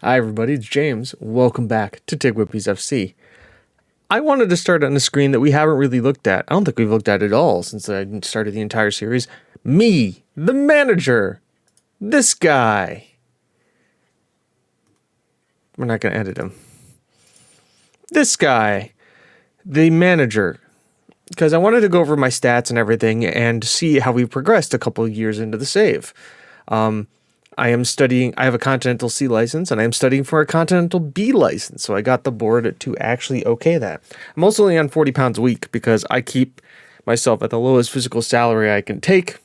Hi everybody, it's James. Welcome back to TGWPIS FC. I wanted to start on a screen that we haven't really looked at. I don't think we've looked at it at all since I started the entire series. Me, the manager. This guy. We're not going to edit him. This guy, the manager. Because I wanted to go over my stats and everything and see how we progressed a couple of years into the save. I have a Continental C license, and I am studying for a Continental B license, so I got the board to actually okay that. I'm also only on 40 pounds a week because I keep myself at the lowest physical salary I can take,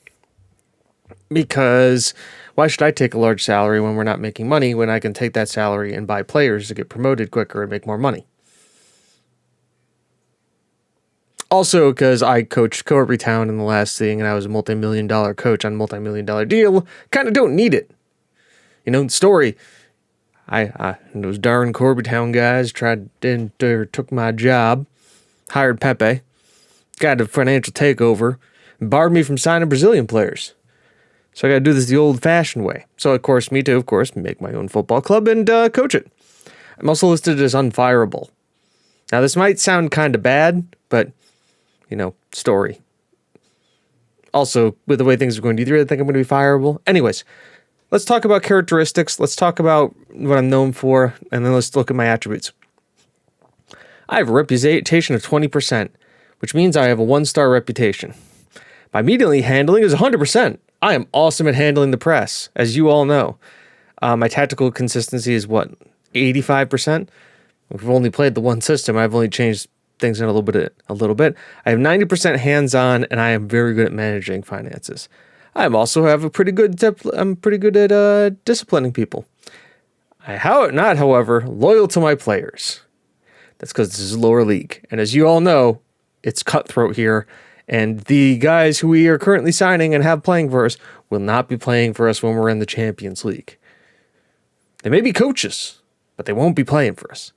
because why should I take a large salary when we're not making money when I can take that salary and buy players to get promoted quicker and make more money? Also, because I coached Coworby Town in the last thing, and I was a multi-million-dollar coach on a multi-million-dollar deal, kind of don't need it. You know, the story, those darn Coworby Town guys took my job, hired Pepe, got a financial takeover, and barred me from signing Brazilian players. So I got to do this the old-fashioned way. So, of course, me too, make my own football club and coach it. I'm also listed as unfireable. Now, this might sound kind of bad, but, story. Also, with the way things are going, do you really think I'm going to be fireable? Anyways, let's talk about characteristics. Let's talk about what I'm known for, and then let's look at my attributes. I have a reputation of 20%, which means I have a 1-star reputation. My immediately handling is 100%. I am awesome at handling the press, as you all know. My tactical consistency is 85%? We've only played the one system. I've only changed things in a little bit. I have 90% hands-on, and I am very good at managing finances. I'm pretty good at disciplining people. Not, however, loyal to my players. That's because this is lower league. And as you all know, it's cutthroat here. And the guys who we are currently signing and have playing for us will not be playing for us when we're in the Champions League. They may be coaches, but they won't be playing for us.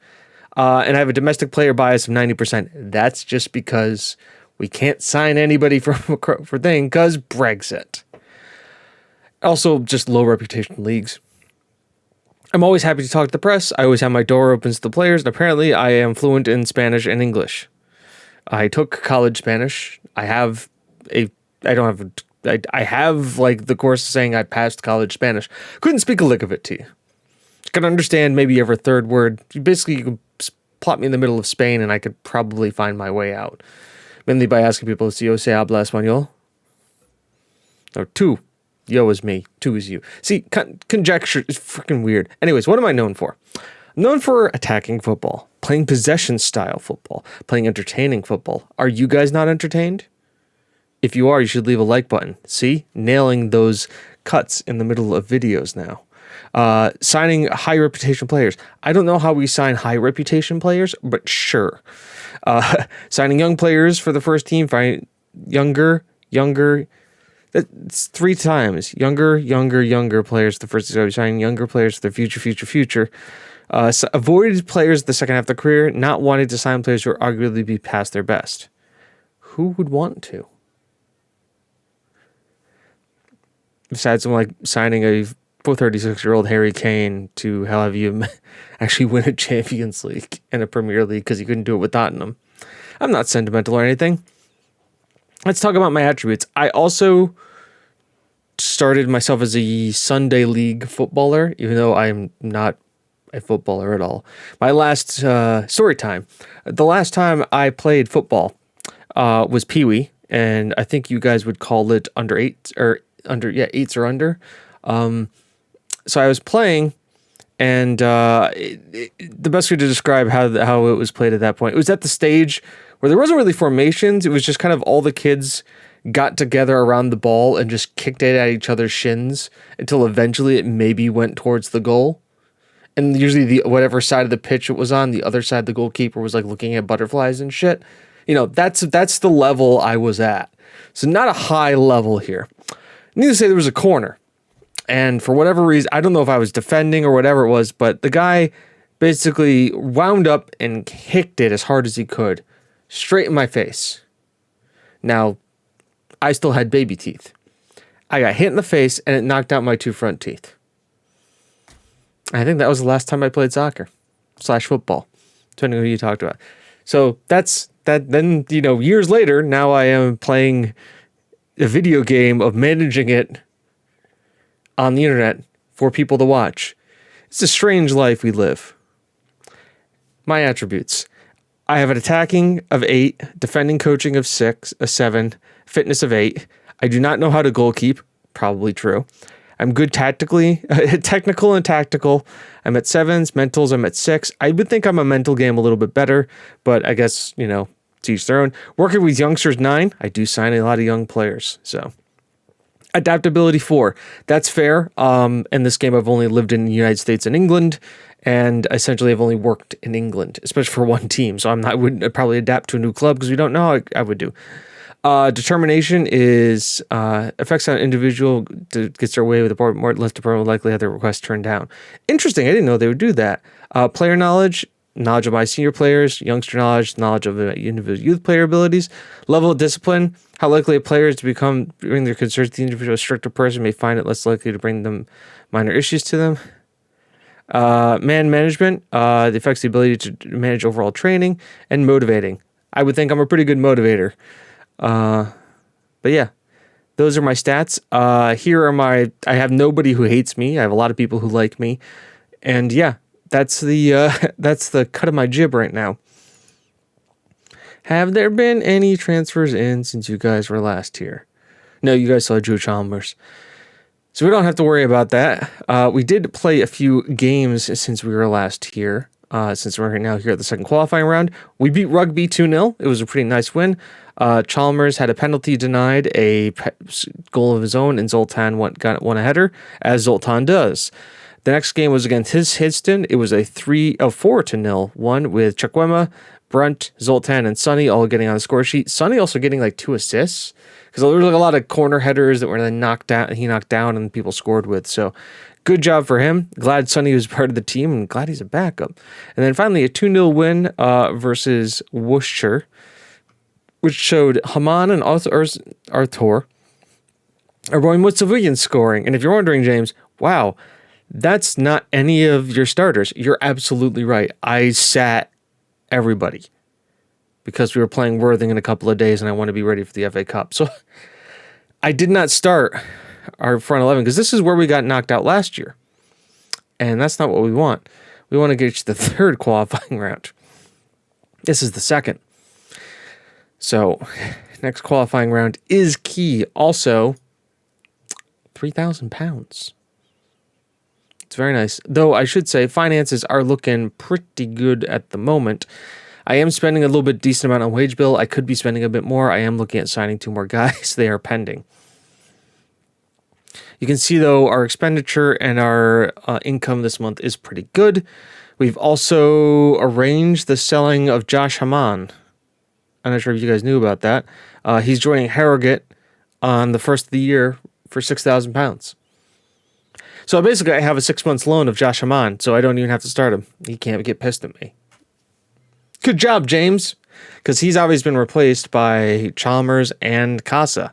And I have a domestic player bias of 90%. That's just because we can't sign anybody for because Brexit. Also, just low reputation leagues. I'm always happy to talk to the press. I always have my door open to the players, and apparently I am fluent in Spanish and English. I took college Spanish. I have the course saying I passed college Spanish. Couldn't speak a lick of it to you. Could understand maybe every third word. You could plot me in the middle of Spain, and I could probably find my way out. Mainly by asking people, si yo se habla español? Or tú. Yo is me, two is you. See, conjecture is freaking weird. Anyways, what am I known for? I'm known for attacking football, playing possession-style football, playing entertaining football. Are you guys not entertained? If you are, you should leave a like button. See? Nailing those cuts in the middle of videos now. Signing high-reputation players. I don't know how we sign high-reputation players, but sure. Signing young players for the first team, younger... That's 3 times. Younger players. The first is signing younger players for their future. Avoid players the second half of their career, not wanting to sign players who are arguably be past their best. Who would want to? Besides someone like signing a 36-year-old Harry Kane to have you actually win a Champions League and a Premier League because he couldn't do it with Tottenham. I'm not sentimental or anything. Let's talk about my attributes. I also started myself as a Sunday league footballer, even though I'm not a footballer at all. My last story time. The last time I played football was Pee Wee, and I think you guys would call it under 8 or under 8s or under. So I was playing, and the best way to describe how it was played at that point, it was at the stage where there wasn't really formations. It was just kind of all the kids got together around the ball and just kicked it at each other's shins until eventually it maybe went towards the goal. And usually whatever side of the pitch it was on, the other side, the goalkeeper was like looking at butterflies and shit. That's the level I was at. So not a high level here. Needless to say, there was a corner. And for whatever reason, I don't know if I was defending or whatever it was, but the guy basically wound up and kicked it as hard as he could. Straight in my face. Now, I still had baby teeth. I got hit in the face and it knocked out my 2 front teeth. I think that was the last time I played soccer / football, depending on who you talked about. So that's that. Then, years later, now I am playing a video game of managing it on the internet for people to watch. It's a strange life we live. My attributes. I have an attacking of 8, defending coaching of 6, a 7, fitness of 8. I do not know how to goalkeep. Probably true. I'm good tactically, technical and tactical. I'm at 7s, mentals, I'm at 6. I would think I'm a mental game a little bit better, but I guess, to each their own. Working with youngsters, 9. I do sign a lot of young players, so. Adaptability 4. That's fair. In this game, I've only lived in the United States and England, and essentially I've only worked in England, especially for one team. So I wouldn't probably adapt to a new club because we don't know how I would do. Determination is effects on an individual gets their way with the more less department will likely have their request turned down. Interesting. I didn't know they would do that. Player knowledge of my senior players, youngster knowledge of the individual youth player abilities, level of discipline, how likely a player is to bring their concerns to the individual stricter person may find it less likely to bring them minor issues to them. Man management, the affects the ability to manage overall training, and motivating. I would think I'm a pretty good motivator. But yeah, those are my stats. Here are I have nobody who hates me. I have a lot of people who like me. And yeah, that's the cut of my jib right now. Have there been any transfers in since you guys were last here? No, you guys saw Drew Chalmers. So we don't have to worry about that. We did play a few games since we were last here. Since we're now here at the second qualifying round. We beat Rugby 2-0. It was a pretty nice win. Chalmers had a penalty denied, a goal of his own, and Zoltan won a header, as Zoltan does. The next game was against Histon. It was a 4-0 one with Chukwema, Brunt, Zoltan, and Sonny all getting on the score sheet. Sonny also getting 2 assists because there was a lot of corner headers that were then he knocked down and people scored with. So good job for him. Glad Sonny was part of the team and glad he's a backup. And then finally a 2-0 win versus Worcester, which showed Haman and Arthur, our boy Mutsavian scoring. And if you're wondering, James, wow, that's not any of your starters. You're absolutely right. I sat everybody because we were playing Worthing in a couple of days and I want to be ready for the FA Cup. So I did not start our front 11 because this is where we got knocked out last year. And that's not what we want. We want to get to the third qualifying round. This is the second. So next qualifying round is key. Also, £3,000. It's very nice. Though I should say finances are looking pretty good at the moment. I am spending a little bit decent amount on wage bill. I could be spending a bit more. I am looking at signing 2 more guys. They are pending. You can see, though, our expenditure and our income this month is pretty good. We've also arranged the selling of Josh Haman. I'm not sure if you guys knew about that. He's joining Harrogate on the first of the year for £6,000. So basically, I have a 6 months loan of Josh Haman, so I don't even have to start him. He can't get pissed at me. Good job, James, because he's always been replaced by Chalmers and Casa.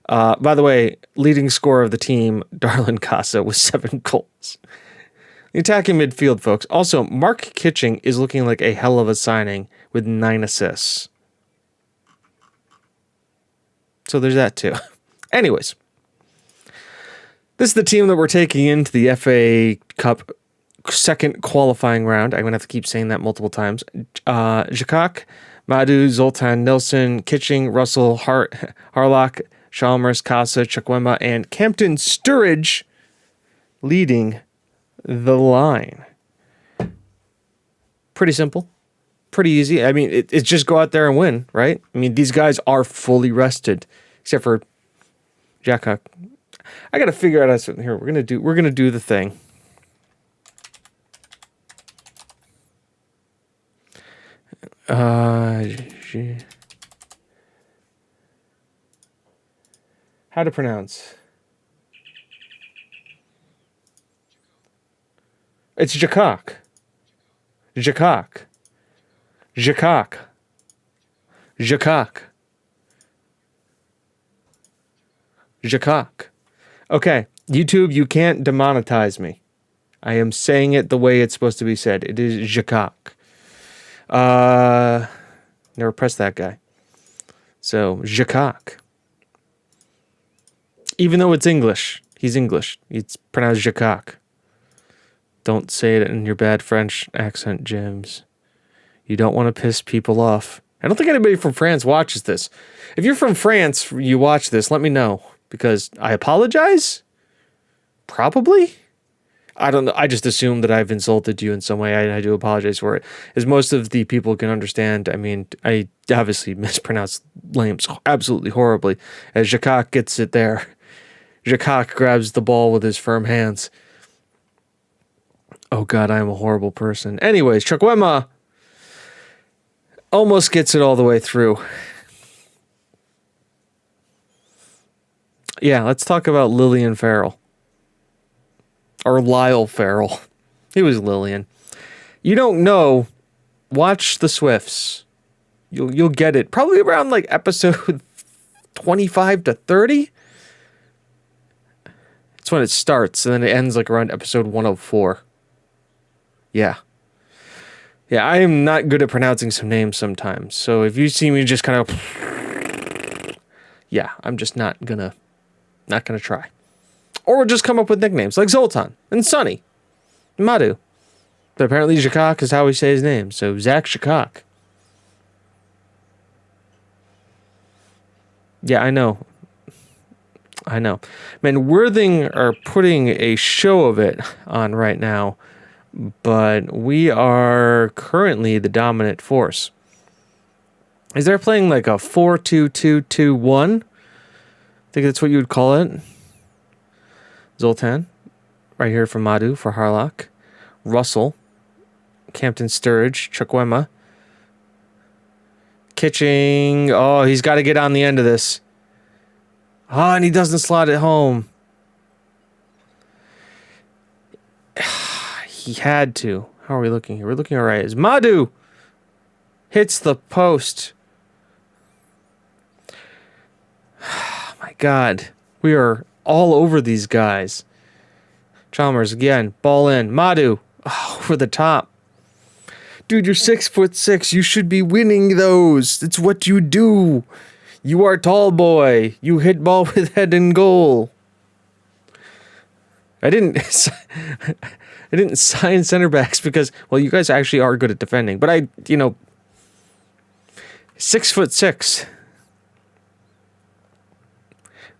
By the way, leading scorer of the team, Darlin Casa, with 7 goals. The attacking midfield, folks. Also, Mark Kitching is looking like a hell of a signing with 9 assists. So there's that too. Anyways, this is the team that we're taking into the FA Cup second qualifying round. I'm going to have to keep saying that multiple times. Jakak, Madhu, Zoltan, Nelson, Kitching, Russell, Harlock, Chalmers, Casa, Chukwema, and Campton Sturridge leading the line. Pretty simple. Pretty easy. I mean, it's just go out there and win, right? I mean, these guys are fully rested, except for Jakak. I got to figure out something here. We're gonna do the thing. How to pronounce? It's Jakak. Jakak. Jakak. Jakak. Jakak. Okay, YouTube, you can't demonetize me. I am saying it the way it's supposed to be said. It is Jacak. Never pressed that guy. So, Jacak. Even though it's English, he's English. It's pronounced Jacak. Don't say it in your bad French accent, James. You don't want to piss people off. I don't think anybody from France watches this. If you're from France, you watch this, let me know. Because I apologize? Probably? I don't know. I just assume that I've insulted you in some way. I do apologize for it. As most of the people can understand, I mean, I obviously mispronounced names absolutely horribly. As Jacak gets it there. Jacak grabs the ball with his firm hands. Oh God, I am a horrible person. Anyways, Chukwuemeka almost gets it all the way through. Yeah, let's talk about Lillian Farrell. Or Lyle Farrell. He was Lillian. You don't know, watch the Swifts. You'll get it. Probably around like episode 25 to 30. That's when it starts, and then it ends like around episode 104. Yeah. Yeah, I am not good at pronouncing some names sometimes. So if you see me just kind of... Yeah, I'm just not gonna try. Or we'll just come up with nicknames like Zoltan and Sonny and Madhu. But apparently Jacak is how we say his name. So Zach Jacak. Yeah, I know. Man, Worthing are putting a show of it on right now. But we are currently the dominant force. Is there playing like a 4-2-2-2-1? I think that's what you would call it. Zoltan, right here from Madhu for Harlock. Russell, Campton Sturridge, Chukwuemeka. Kitching. Oh, he's got to get on the end of this. Oh, and he doesn't slot it home. He had to. How are we looking here? We're looking all right. As Madhu hits the post. My God. We are all over these guys. Chalmers again. Ball in. Madhu. Oh, over the top. Dude, you're 6'6". You should be winning those. It's what you do. You are tall boy. You hit ball with head and goal. I didn't sign center backs because, well, you guys actually are good at defending. But 6'6".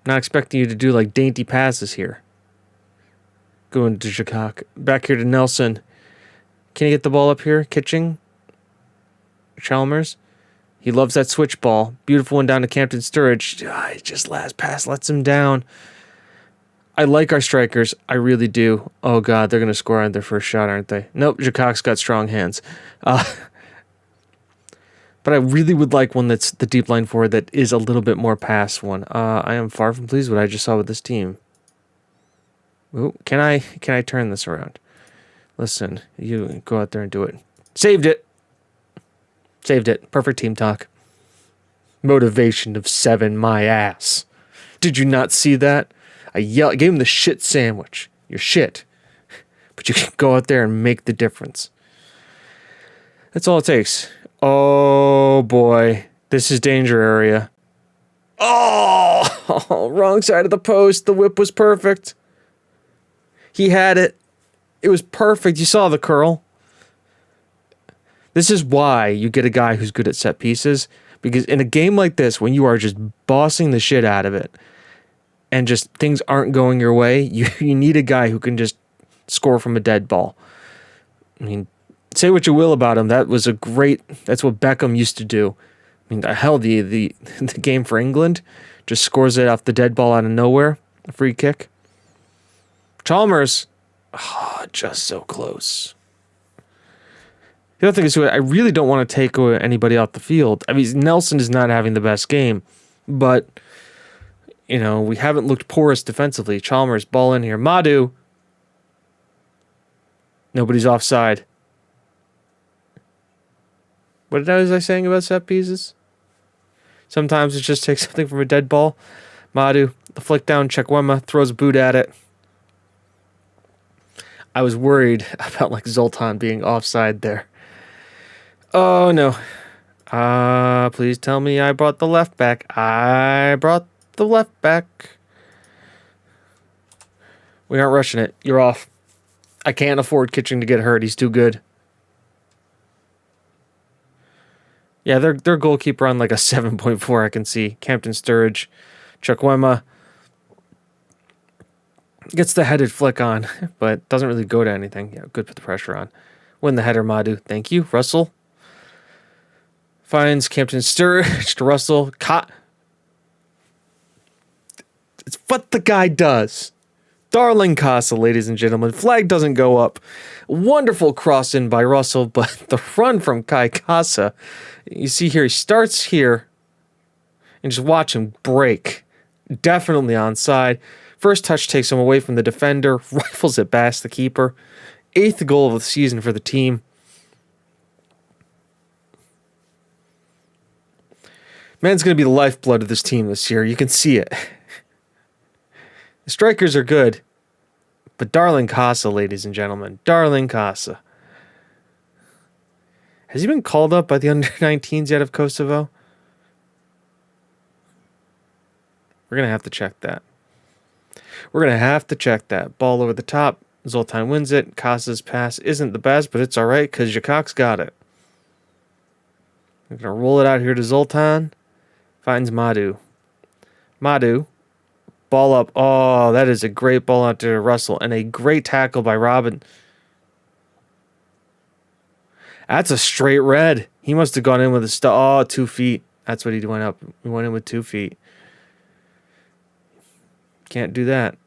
Not expecting you to do like dainty passes here. Going to Jacak. Back here to Nelson. Can he get the ball up here? Kitching. Chalmers. He loves that switch ball. Beautiful one down to Campton Sturridge. Just last pass lets him down. I like our strikers. I really do. Oh, God. They're going to score on their first shot, aren't they? Nope. Jacak's got strong hands. But I really would like one that's the deep line forward that is a little bit more pass one. I am far from pleased with what I just saw with this team. Ooh, can I turn this around? Listen, you go out there and do it. Saved it. Perfect team talk. Motivation of 7, my ass. Did you not see that? I gave him the shit sandwich. You're shit. But you can go out there and make the difference. That's all it takes. Oh, boy. This is danger area. Oh, wrong side of the post. The whip was perfect. He had it. It was perfect. You saw the curl. This is why you get a guy who's good at set pieces. Because in a game like this, when you are just bossing the shit out of it, and just things aren't going your way, you need a guy who can just score from a dead ball. I mean, say what you will about him. That's what Beckham used to do. I mean, hell, the game for England just scores it off the dead ball out of nowhere. A free kick. Chalmers, just so close. The other thing is, I really don't want to take anybody off the field. I mean, Nelson is not having the best game, but, we haven't looked porous defensively. Chalmers, ball in here. Madhu. Nobody's offside. What was I saying about set pieces? Sometimes it just takes something from a dead ball. Madhu, the flick down, Chukwuemeka throws a boot at it. I was worried about like Zoltan being offside there. Oh no. Please tell me I brought the left back. I brought the left back. We aren't rushing it. You're off. I can't afford Kitching to get hurt. He's too good. Yeah, their goalkeeper on like a 7.4, I can see. Campton Sturridge. Chukwuemeka gets the headed flick on, but doesn't really go to anything. Yeah, good, put the pressure on. Win the header, Madu. Thank you. Russell finds Campton Sturridge to Russell. It's what the guy does. Darling Casa, ladies and gentlemen. Flag doesn't go up. Wonderful cross in by Russell, but the run from Kai Casa, you see here, he starts here and just watch him break. Definitely onside. First touch takes him away from the defender, rifles it past the keeper. 8th goal of the season for the team. Man's going to be the lifeblood of this team this year. You can see it. The strikers are good, but Darling Casa, ladies and gentlemen. Darling Casa. Has he been called up by the under-19s yet of Kosovo? We're going to have to check that. Ball over the top. Zoltan wins it. Casa's pass isn't the best, but it's all right because Jakok's got it. We're going to roll it out here to Zoltan. Finds Madu. Ball up. Oh, that is a great ball out to Russell. And a great tackle by Robin. That's a straight red. He must have gone in with a 2 feet. That's what he went up. He went in with 2 feet. Can't do that.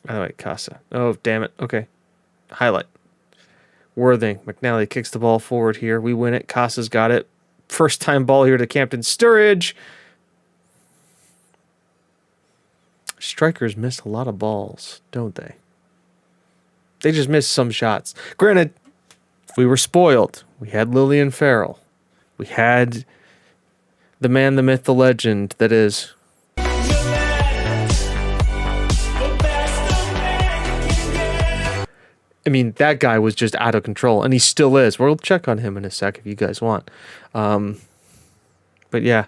By the way, Casa. Oh, damn it. Okay. Highlight. Worthing. McNally kicks the ball forward here. We win it. Casa's got it. First time ball here to Campton Sturridge. Strikers miss a lot of balls, don't they? They just missed some shots. Granted, we were spoiled. We had Lillian Farrell. We had the man, the myth, the legend that is. I mean, that guy was just out of control, and he still is. We'll check on him in a sec if you guys want. But yeah.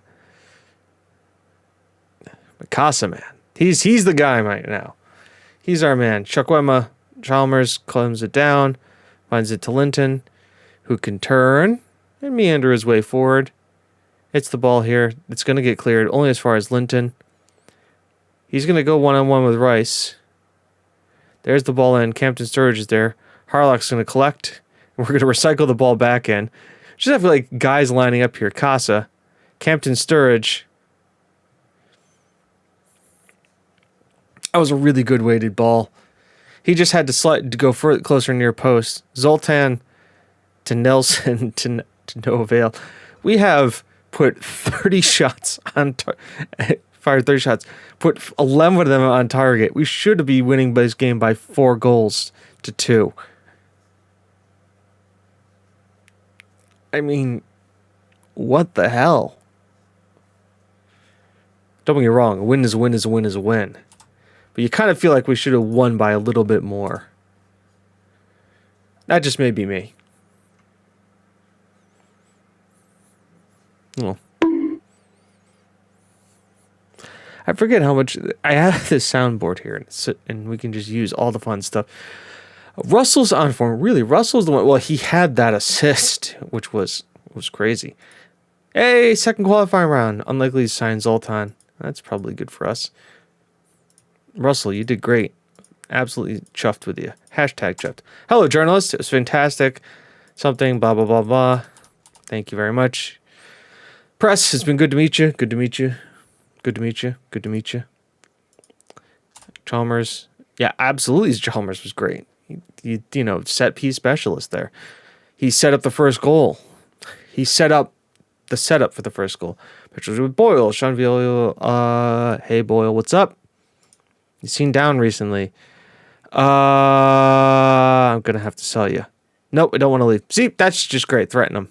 But Casa, man. He's the guy right now. He's our man. Chukwuemeka Chalmers climbs it down, finds it to Linton, who can turn and meander his way forward. Hits the ball here. It's going to get cleared only as far as Linton. He's going to go one-on-one with Rice. There's the ball in. Campton Sturridge is there. Harlock's going to collect. We're going to recycle the ball back in. Just have like guys lining up here. Casa, Campton Sturridge. That was a really good weighted ball. He just had to slide to go further, closer near post. Zoltan to Nelson to no avail. We have put 30 shots on fired 30 shots. Put 11 of them on target. We should be winning this game by 4 goals to 2. I mean, what the hell? Don't get me wrong. A win is a win is a win is a win. But you kind of feel like we should have won by a little bit more. That just may be me. Oh. I forget how much... I have this soundboard here, and we can just use all the fun stuff. Russell's on form. Really, Russell's the one... Well, he had that assist, which was crazy. Hey, second qualifying round. Unlikely to sign Zoltan. That's probably good for us. Russell, you did great. Absolutely chuffed with you. Hashtag chuffed. Hello, journalist. It was fantastic. Something, blah, blah, blah, blah. Thank you very much. Press, it's been good to meet you. Good to meet you. Good to meet you. Good to meet you. Chalmers. Yeah, absolutely. Chalmers was great. You know, set piece specialist there. He set up the first goal. He set up the setup for the first goal. Pictures with Boyle. Sean Boyle. Hey, Boyle, what's up? You seen down recently. I'm going to have to sell you. Nope, I don't want to leave. See, that's just great. Threaten him.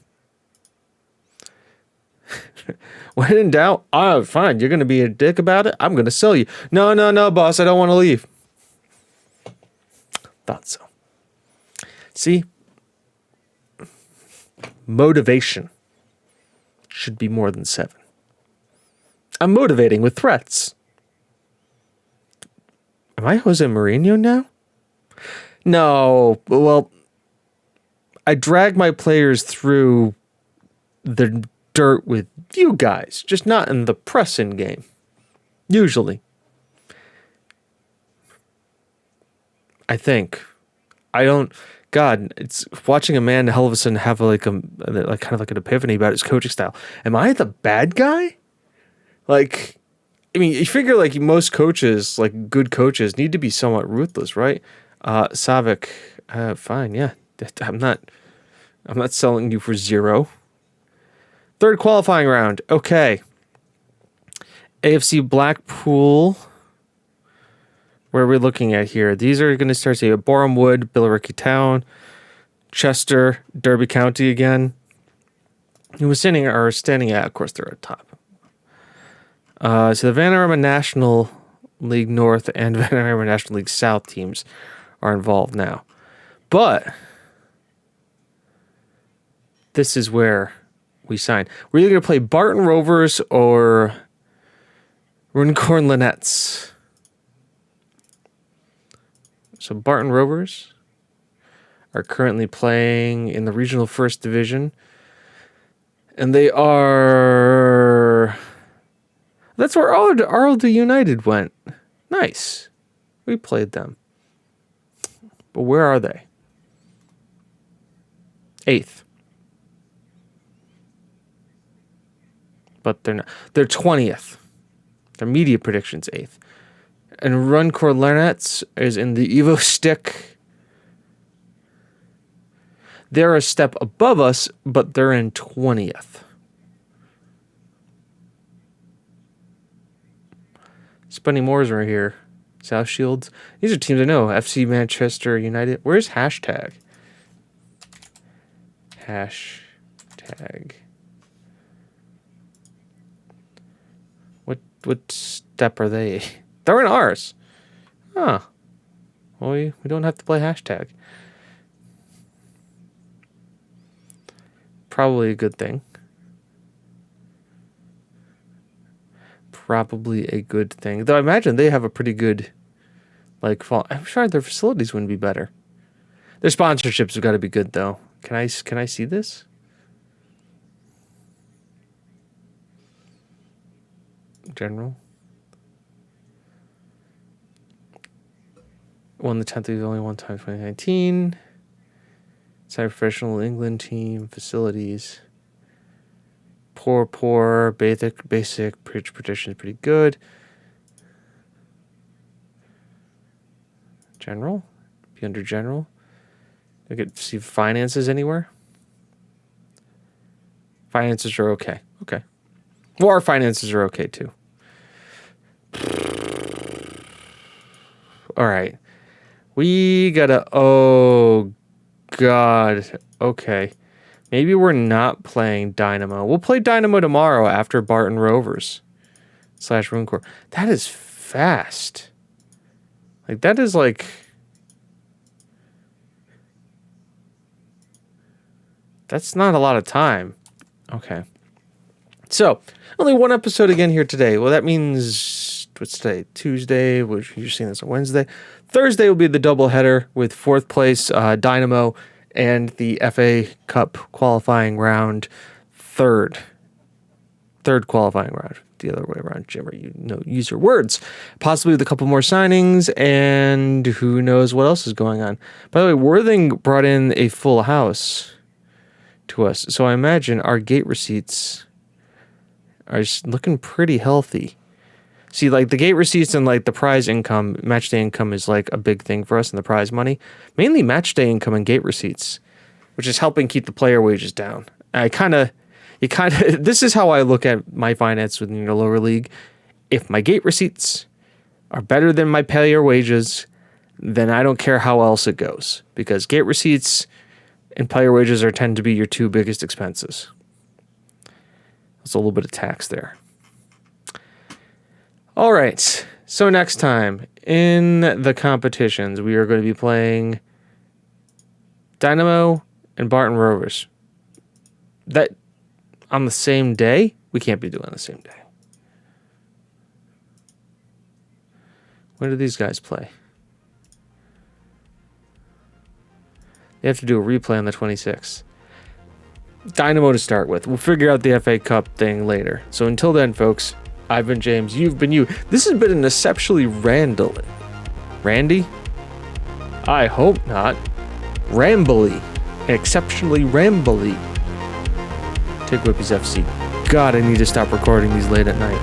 When in doubt, fine. You're going to be a dick about it. I'm going to sell you. No, boss. I don't want to leave. Thought so. See? Motivation should be more than 7. I'm motivating with threats. Am I Jose Mourinho now? No. Well, I drag my players through the dirt with you guys, just not in the pressing game. Usually. I think. I don't... God, it's watching a man all of a sudden have like kind of like an epiphany about his coaching style. Am I the bad guy? Like, I mean, you figure like most coaches, like good coaches, need to be somewhat ruthless, right? Savic, fine, yeah. I'm not selling you for 0. Third qualifying round. Okay. AFC Blackpool. Where are we looking at here? These are going to start to Boreham Wood, Billericay Town, Chester, Derby County again. Who was standing at, of course, they're at top. So the Vanarama National League North and Vanarama National League South teams are involved now. But this is where we sign. We're either going to play Barton Rovers or Runcorn Linnets. So Barton Rovers are currently playing in the Regional First Division. And they are... That's where Arlington United went. Nice. We played them. But where are they? 8th. But they're not. They're 20th. Their media prediction's 8th. And Runcorn Linnets is in the Evo Stick. They're a step above us, but they're in 20th. Spunny Moors right here. South Shields. These are teams I know. FC Manchester United. Where's hashtag? Hashtag. What step are they? They're in ours. Huh. Well, we don't have to play hashtag. Probably a good thing. Probably a good thing. Though I imagine they have a pretty good, like, fall. I'm sure their facilities wouldn't be better. Their sponsorships have got to be good, though. Can I see this? General. Won the 10th league only one time, 2019. Semi-professional England team, facilities. Poor, basic, pitch prediction is pretty good. General? Be under general. I could see finances anywhere. Finances are okay. Okay. Well, our finances are okay too. All right. We gotta, oh God. Okay. Maybe we're not playing Dynamo. We'll play Dynamo tomorrow after Barton Rovers / Runcorn. That is fast. Like, that is like... That's not a lot of time. Okay. So, only one episode again here today. Well, that means... What's today? Tuesday, which you're seeing this on Wednesday. Thursday will be the doubleheader with 4th place Dynamo and the FA Cup qualifying round, third qualifying round. The other way around, Jimmer, use your words. Possibly with a couple more signings, and who knows what else is going on. By the way, Worthing brought in a full house to us, so I imagine our gate receipts are looking pretty healthy. See, like, the gate receipts and, like, the prize income, match day income is, like, a big thing for us in the prize money. Mainly match day income and gate receipts, which is helping keep the player wages down. This is how I look at my finance within the lower league. If my gate receipts are better than my player wages, then I don't care how else it goes. Because gate receipts and player wages tend to be your 2 biggest expenses. There's a little bit of tax there. All right, so next time in the competitions, we are going to be playing Dynamo and Barton Rovers. That on the same day? We can't be doing the same day. When do these guys play? They have to do a replay on the 26th. Dynamo to start with. We'll figure out the FA Cup thing later. So until then, folks, I've been James. You've been you. This has been an exceptionally Randy? I hope not. Rambly. Exceptionally rambly. TGWPIS FC. God, I need to stop recording these late at night.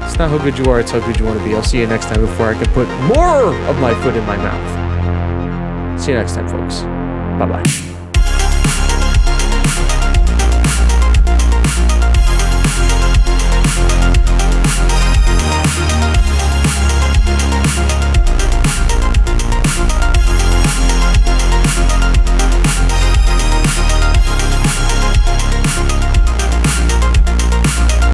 It's not how good you are, it's how good you want to be. I'll see you next time before I can put more of my foot in my mouth. See you next time, folks. Bye-bye.